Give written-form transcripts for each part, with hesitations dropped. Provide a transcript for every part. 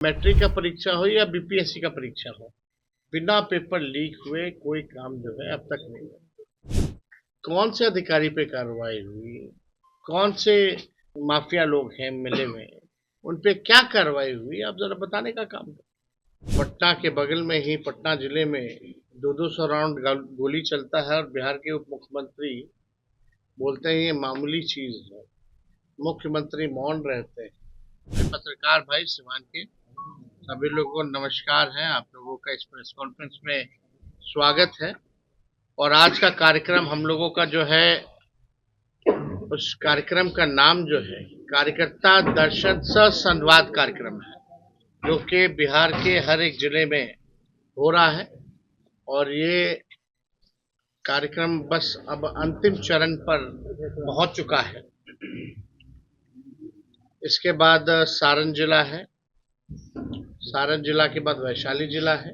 Matric का परीक्षा हो या बीपीएससी का परीक्षा हो, बिना पेपर लीक हुए कोई काम जो है अब तक नहीं हुआ। कौन से अधिकारी पे कार्रवाई हुई, कौन से माफिया लोग हैं मिले हुए, उन पे क्या कार्रवाई हुई, आप जरा बताने का काम करें। पटना के बगल में ही पटना जिले में 200 राउंड गोली चलता है और बिहार के उप मुख्यमंत्री बोलते हैं ये मामूली चीज है। मुख्यमंत्री मौन रहते हैं। पत्रकार भाई सिवान के सभी लोगों को नमस्कार है। आप लोगों का इस प्रेस कॉन्फ्रेंस में स्वागत है। और आज का कार्यक्रम हम लोगों का जो है, उस कार्यक्रम का नाम जो है कार्यकर्ता दर्शन सह संवाद कार्यक्रम है, जो कि बिहार के हर एक जिले में हो रहा है। और ये कार्यक्रम बस अब अंतिम चरण पर पहुंच चुका है। इसके बाद सारण जिला है, सारण जिला के बाद वैशाली जिला है,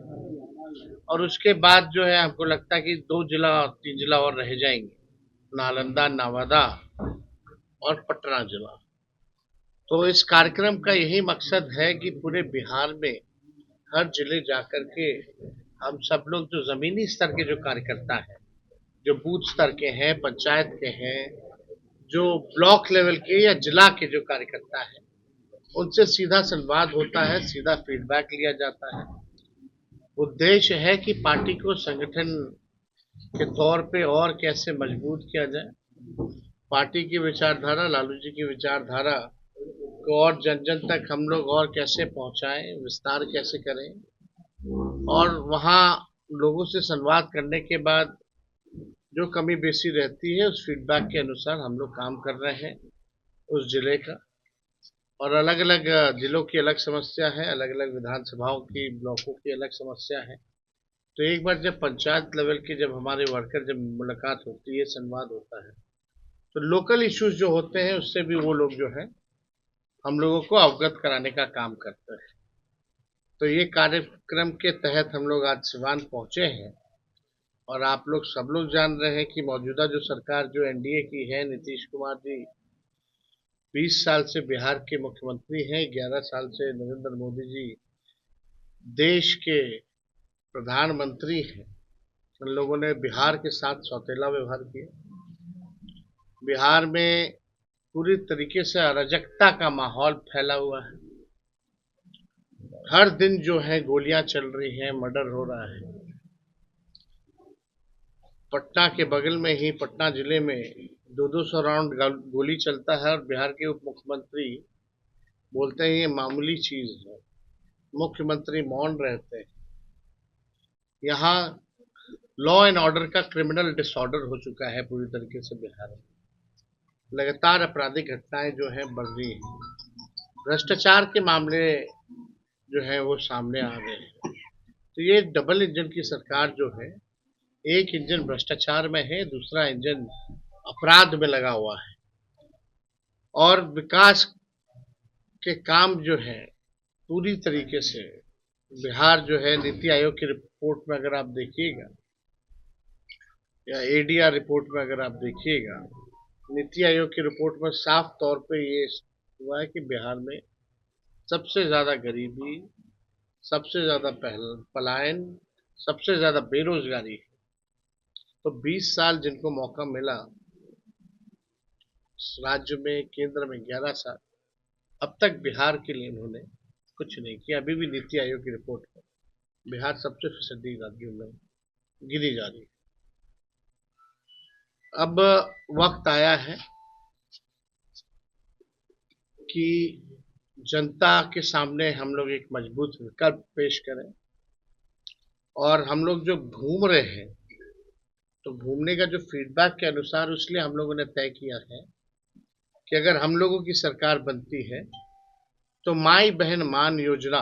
और उसके बाद जो है हमको लगता है कि 2 जिला और 3 जिला और रह जाएंगे, नालंदा, नवादा और पटना जिला। तो इस कार्यक्रम का यही मकसद है कि पूरे बिहार में हर जिले जाकर के हम सब लोग जो जमीनी स्तर के जो कार्यकर्ता हैं, जो बूथ स्तर के हैं, पंचायत के हैं, जो ब्लॉक लेवल के या जिला के जो कार्यकर्ता हैं, उनसे सीधा संवाद होता है, सीधा फीडबैक लिया जाता है। उद्देश्य है कि पार्टी को संगठन के तौर पे और कैसे मजबूत किया जाए, पार्टी की विचारधारा, लालू जी की विचारधारा को और जन जन तक हम लोग और कैसे पहुंचाएं, विस्तार कैसे करें। और वहां लोगों से संवाद करने के बाद जो कमी बेसी रहती है, उस फीडबैक के अनुसार हम लोग काम कर रहे हैं उस जिले का। और अलग अलग जिलों की अलग समस्या है, अलग अलग विधानसभाओं की, ब्लॉकों की अलग समस्या है। तो एक बार जब पंचायत लेवल के जब हमारे वर्कर जब मुलाकात होती है, संवाद होता है, तो लोकल इश्यूज जो होते हैं उससे भी वो लोग जो है हम लोगों को अवगत कराने का काम करते हैं। तो ये कार्यक्रम के तहत हम लोग आज सिवान पहुंचे हैं। और आप लोग सब लोग जान रहे हैं कि मौजूदा जो सरकार जो एनडीए की है, नीतीश कुमार जी 20 साल से बिहार के मुख्यमंत्री हैं, 11 साल से नरेंद्र मोदी जी देश के प्रधानमंत्री हैं। उन लोगों ने बिहार के साथ सौतेला व्यवहार किया। बिहार में पूरी तरीके से अराजकता का माहौल फैला हुआ है। हर दिन जो है गोलियां चल रही हैं, मर्डर हो रहा है। पटना के बगल में ही पटना जिले में 200 राउंड गोली चलता है और बिहार के उप मुख्यमंत्री बोलते हैं ये मामूली चीज है। मुख्यमंत्री मौन रहते हैं। यहाँ लॉ एंड ऑर्डर का क्रिमिनल डिसऑर्डर हो चुका है पूरी तरीके से बिहार में। लगातार आपराधिक घटनाएं जो है बढ़ रही हैं। भ्रष्टाचार के मामले जो है वो सामने आ रहे हैं। तो ये डबल इंजन की सरकार जो है, एक इंजन भ्रष्टाचार में है, दूसरा इंजन अपराध में लगा हुआ है। और विकास के काम जो है पूरी तरीके से बिहार जो है, नीति आयोग की रिपोर्ट में अगर आप देखिएगा या एडीआर रिपोर्ट में अगर आप देखिएगा, नीति आयोग की रिपोर्ट में साफ तौर पे ये हुआ है कि बिहार में सबसे ज्यादा गरीबी, सबसे ज्यादा पलायन, सबसे ज्यादा बेरोजगारी है। तो 20 साल जिनको मौका मिला राज्य में, केंद्र में 11 साल, अब तक बिहार के लिए उन्होंने कुछ नहीं किया। अभी भी नीति आयोग की रिपोर्ट में बिहार सबसे फिसदी राज्यों में गिनी जा रही है। अब वक्त आया है कि जनता के सामने हम लोग एक मजबूत विकल्प पेश करें। और हम लोग जो घूम रहे हैं, तो घूमने का जो फीडबैक के अनुसार, इसलिए हम लोगों ने तय किया है कि अगर हम लोगों की सरकार बनती है तो माई बहन मान योजना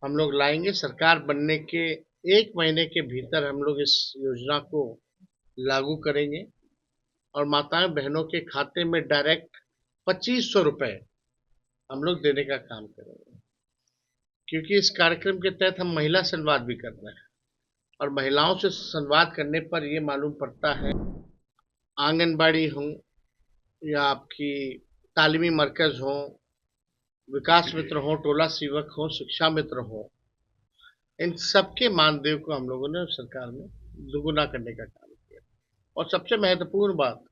हम लोग लाएंगे। सरकार बनने के 1 महीने के भीतर हम लोग इस योजना को लागू करेंगे और माताएं बहनों के खाते में डायरेक्ट 2500 रुपए हम लोग देने का काम करेंगे। क्योंकि इस कार्यक्रम के तहत हम महिला संवाद भी कर रहे हैं, और महिलाओं से संवाद करने पर यह मालूम पड़ता है, आंगनबाड़ी हो या आपकी तालीमी मरकज हो विकास मित्र हो, टोला सेवक हो, शिक्षा मित्र हो, इन सबके मानदेय को हम लोगों ने सरकार में दुगुना करने का काम किया। और सबसे महत्वपूर्ण बात,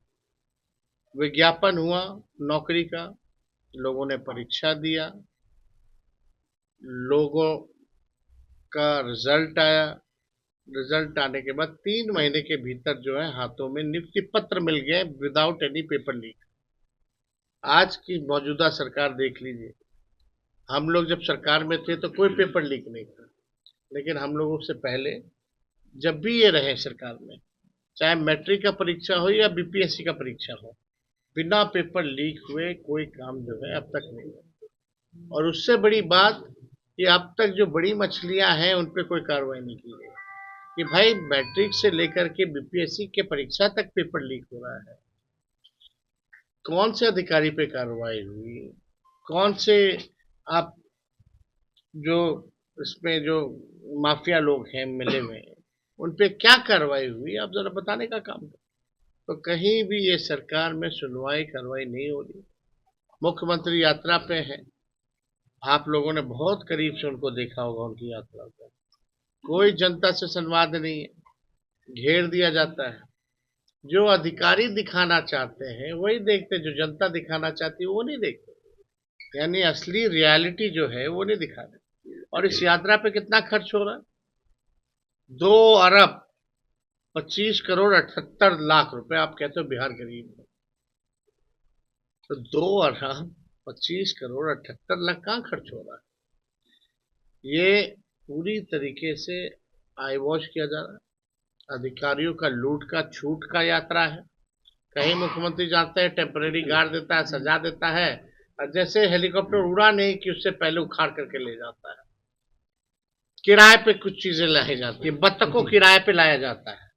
विज्ञापन हुआ नौकरी का, लोगों ने परीक्षा दिया, लोगों का रिजल्ट आया, रिजल्ट आने के बाद 3 महीने के भीतर जो है हाथों में नियुक्ति पत्र मिल गए विदाउट एनी पेपर लीक। आज की मौजूदा सरकार देख लीजिए, हम लोग जब सरकार में थे तो कोई पेपर लीक नहीं था, लेकिन हम लोगों से पहले जब भी ये रहे सरकार में, चाहे मैट्रिक का परीक्षा हो या बीपीएससी का परीक्षा हो, बिना पेपर लीक हुए कोई काम जो है अब तक नहीं है। और उससे बड़ी बात कि अब तक जो बड़ी मछलियां हैं उन पर कोई कार्रवाई नहीं की गई कि भाई मैट्रिक से लेकर के बीपीएससी के परीक्षा तक पेपर लीक हो रहा है, कौन से अधिकारी पे कार्रवाई हुई, कौन से आप जो इसमें जो माफिया लोग हैं मिले हुए उन पे क्या कार्रवाई हुई, आप जरा बताने का काम करें। तो कहीं भी ये सरकार में सुनवाई कार्रवाई नहीं हो रही। मुख्यमंत्री यात्रा पे है, आप लोगों ने बहुत करीब से उनको देखा होगा उनकी यात्रा पर, कोई जनता से संवाद नहीं है, घेर दिया जाता है। जो अधिकारी दिखाना चाहते हैं वही देखते, जो जनता दिखाना चाहती है वो नहीं देखते, यानी असली रियलिटी जो है वो नहीं दिखा रहे। और इस यात्रा पे कितना खर्च हो रहा है? 2 अरब 25 करोड़ 78 लाख रुपए। आप कहते हो बिहार गरीब है, तो 2 अरब 25 करोड़ 78 लाख कहाँ खर्च हो रहा है? ये पूरी तरीके से आई वॉश किया जा रहा है। अधिकारियों का लूट का छूट का यात्रा है। कहीं मुख्यमंत्री जाते हैं, टेम्परेरी गार्ड देता है, सजा देता है, और जैसे हेलीकॉप्टर उड़ा नहीं कि उससे पहले उखाड़ करके ले जाता है। किराए पे कुछ चीजें लाई जाती है, बत्तखों किराए पे लाया जाता है,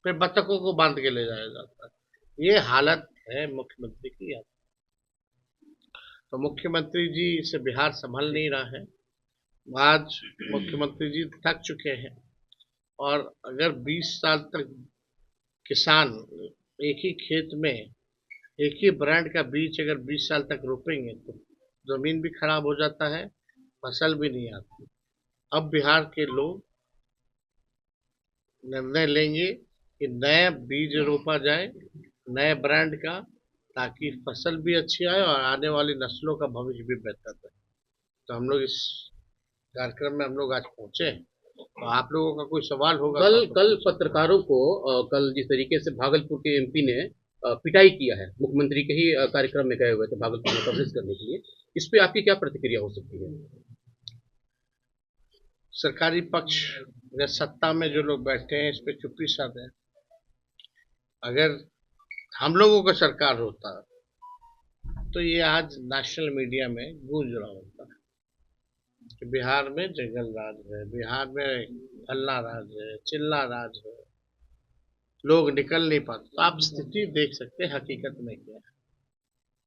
फिर बत्तखों को बांध के ले जाया जाता है। ये हालत है मुख्यमंत्री की यात्रा। तो मुख्यमंत्री जी से बिहार संभल नहीं रहा है। आज मुख्यमंत्री जी थक चुके हैं, और अगर 20 साल तक किसान एक ही खेत में एक ही ब्रांड का बीज अगर 20 साल तक रोपेंगे तो जमीन भी खराब हो जाता है, फसल भी नहीं आती। अब बिहार के लोग निर्णय लेंगे कि नया बीज रोपा जाए, नए ब्रांड का, ताकि फसल भी अच्छी आए और आने वाली नस्लों का भविष्य भी बेहतर रहे। तो हम लोग इस कार्यक्रम में हम लोग आज पहुंचे हैं, तो आप लोगों का कोई सवाल होगा? कल पत्रकारों को कल जिस तरीके से भागलपुर के एमपी ने पिटाई किया है, मुख्यमंत्री के ही कार्यक्रम में गए हुए थे भागलपुर में कवरेज करने के लिए, इस पे आपकी क्या प्रतिक्रिया हो सकती है? सरकारी पक्ष या सत्ता में जो लोग बैठे हैं इस पे चुप्पी साध है। अगर हम लोगों का सरकार होता तो ये आज नेशनल मीडिया में गूंज रहा होता कि बिहार में जंगल राज है, बिहार में हल्ला राज है, चिल्ला राज है, लोग निकल नहीं पाते। तो आप स्थिति देख सकते हैं हकीकत में क्या है।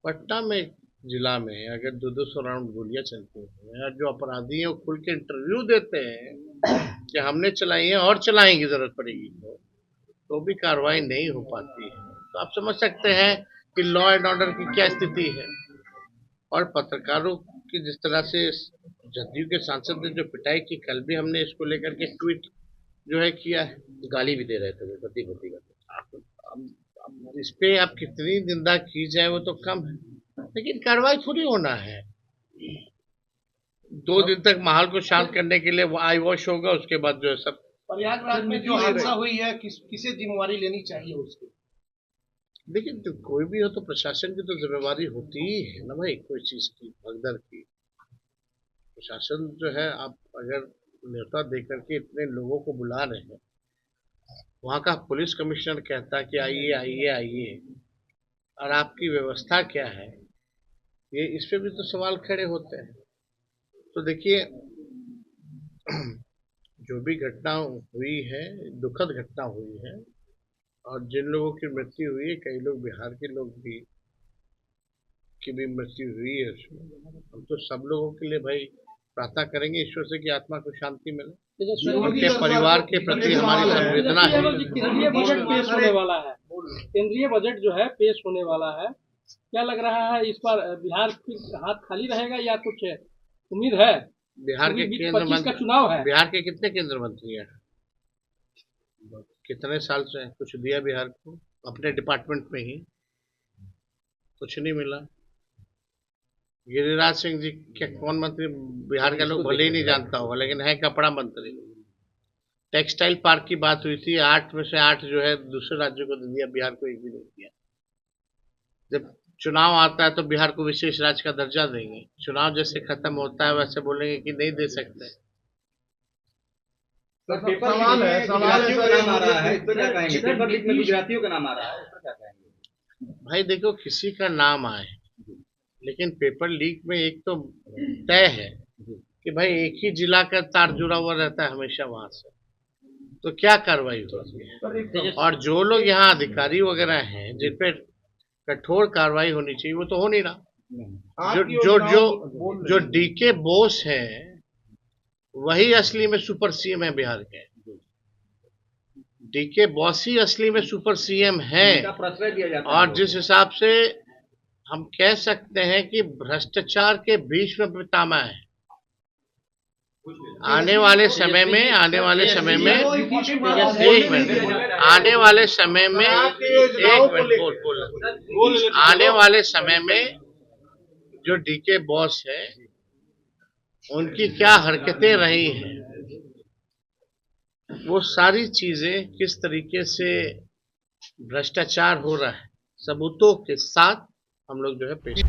पटना में जिला में अगर 200 राउंड गोलियां चलती हैं और जो अपराधी हैं वो खुल के इंटरव्यू देते हैं कि हमने चलाई है और चलाएंगे जरूरत पड़ेगी तो भी कार्रवाई नहीं हो पाती है। तो आप समझ सकते हैं कि लॉ एंड ऑर्डर की क्या स्थिति है। और पत्रकारों की जिस तरह से जदयू के सांसद ने जो पिटाई की, कल भी हमने इसको लेकर के ट्वीट जो है किया है, गाली भी दे रहे थे वो गति गति अब इस पे आप कितनी निंदा की जाए वो तो कम है, लेकिन कार्रवाई थोड़ी होना है। 2 दिन तक माहौल को शांत करने के लिए वो आई वॉश होगा, उसके बाद जो है सब। प्रयागराज में जो हादसा हुई है किसे जिम्मेवारी लेनी चाहिए उसकी? देखिए, तो कोई भी हो तो प्रशासन की तो जिम्मेवारी होती ही है ना भाई, कोई चीज की भगदड़ की। प्रशासन जो है, आप अगर न्योता देकर के इतने लोगों को बुला रहे हैं, वहाँ का पुलिस कमिश्नर कहता है कि आइए आइए आइए, और आपकी व्यवस्था क्या है, ये इस पे भी तो सवाल खड़े होते हैं। तो देखिए, जो भी घटना हुई है, दुखद घटना हुई है, और जिन लोगों की मृत्यु हुई है, कई लोग बिहार के लोग भी की भी मृत्यु हुई है उसमें। हम तो सब लोगों के लिए भाई प्रार्थना करेंगे ईश्वर से कि आत्मा को शांति मिले, उनके परिवार के प्रति हमारी संवेदना है। केंद्रीय बजट पेश होने वाला है, केंद्रीय बजट जो है पेश होने वाला है, क्या लग रहा है इस बार बिहार फिर हाथ खाली रहेगा या कुछ उम्मीद है? बिहार के क्योंकि केंद्र 25 का मंत्री, चुनाव है। बिहार के कितने केंद्र मंत्री हैं? कितने साल से कुछ दिया बिहार को? अपने डिपार्टमेंट में ही कुछ नहीं मिला। गिरिराज सिंह जी क्या कौन मंत्री? बिहार का लोग भले ही नहीं जानता होगा, लेकिन है कपड़ा मंत्री। टेक्सटाइल पार्क की बात हुई थी, 8 में से 8 जो है दूसरे राज्यों को दे दिया, बिहार को एक भी नहीं दिया। जब चुनाव आता है तो बिहार को विशेष राज्य का दर्जा देंगे, चुनाव जैसे खत्म होता है वैसे बोलेंगे कि नहीं दे सकते। सवाल है गुजरातियों का नाम आ रहा है, इस पर क्या कहेंगे? पेपर लीक में गुजरातियों का नाम आ रहा है, इस पर क्या कहेंगे? भाई देखो, किसी का नाम आए, लेकिन पेपर लीक में एक तो तय है कि भाई एक ही जिला का तार जुड़ा हुआ रहता है हमेशा वहां से, तो क्या कार्रवाई होती है? और जो लोग यहाँ अधिकारी वगैरह हैं जिन पे कठोर कार्रवाई होनी चाहिए वो तो हो नहीं रहा। जो डीके बोस हैं वही असली में सुपर सीएम है बिहार के। डीके बॉस ही असली में सुपर सीएम है। प्रश्रय दिया जाता है। और जिस हिसाब से हम कह सकते हैं कि भ्रष्टाचार के बीच में पितामह है, आने वाले समय में एक मिनट आने वाले समय में जो डीके बॉस है उनकी क्या हरकतें रही हैं, वो सारी चीजें किस तरीके से भ्रष्टाचार हो रहा है सबूतों के साथ हम लोग जो है पेश